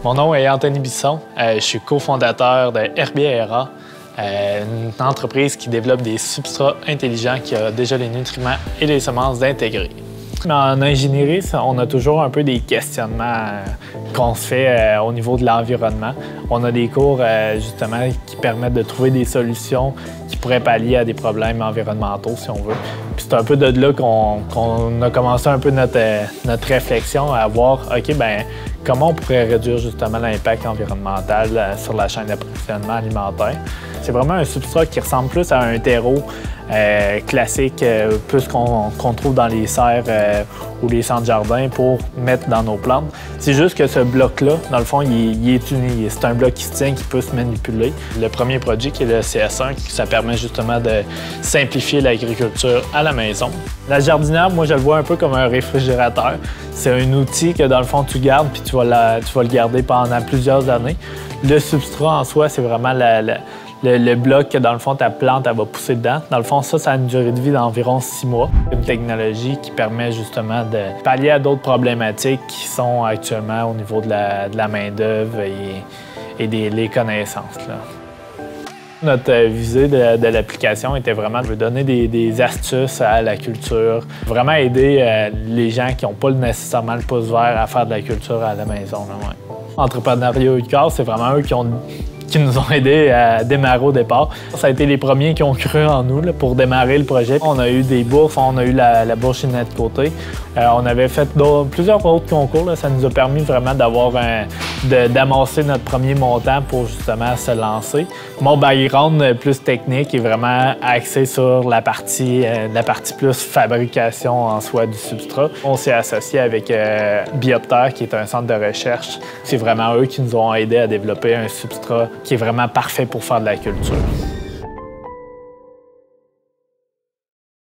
Mon nom est Anthony Bisson. Je suis cofondateur de Herbiera, une entreprise qui développe des substrats intelligents qui a déjà les nutriments et les semences intégrés. En ingénierie, on a toujours un peu des questionnements qu'on se fait au niveau de l'environnement. On a des cours justement qui permettent de trouver des solutions qui pourraient pallier à des problèmes environnementaux, si on veut. Puis c'est un peu de là qu'on a commencé un peu notre réflexion à voir, OK, bien, comment on pourrait réduire justement l'impact environnemental sur la chaîne d'approvisionnement alimentaire. C'est vraiment un substrat qui ressemble plus à un terreau classique, plus qu'on trouve dans les serres ou les centres jardins pour mettre dans nos plantes. C'est juste que ce bloc-là, dans le fond, il est uni. C'est un bloc qui se tient, qui peut se manipuler. Le premier produit, qui est le CS1, ça permet justement de simplifier l'agriculture à la maison. La jardinière, moi, je le vois un peu comme un réfrigérateur. C'est un outil que, dans le fond, tu gardes puis tu vas le garder pendant plusieurs années. Le substrat en soi, c'est vraiment le bloc que, dans le fond, ta plante, elle va pousser dedans. Dans le fond, ça a une durée de vie d'environ 6 mois. Une technologie qui permet justement de pallier à d'autres problématiques qui sont actuellement au niveau de la main-d'œuvre et des connaissances, là. Notre visée de l'application était vraiment de donner des astuces à la culture, vraiment aider les gens qui n'ont pas nécessairement le pouce vert à faire de la culture à la maison. Ouais. Entrepreneuriat UQAR, c'est vraiment eux qui nous ont aidés à démarrer au départ. Ça a été les premiers qui ont cru en nous là, pour démarrer le projet. On a eu des bourses, on a eu la bourse chez Net Côté. On avait fait plusieurs autres concours. Là. Ça nous a permis vraiment d'amasser notre premier montant pour justement se lancer. Mon background plus technique est vraiment axé sur la partie plus fabrication en soi du substrat. On s'est associé avec Bioptère, qui est un centre de recherche. C'est vraiment eux qui nous ont aidés à développer un substrat qui est vraiment parfait pour faire de la culture.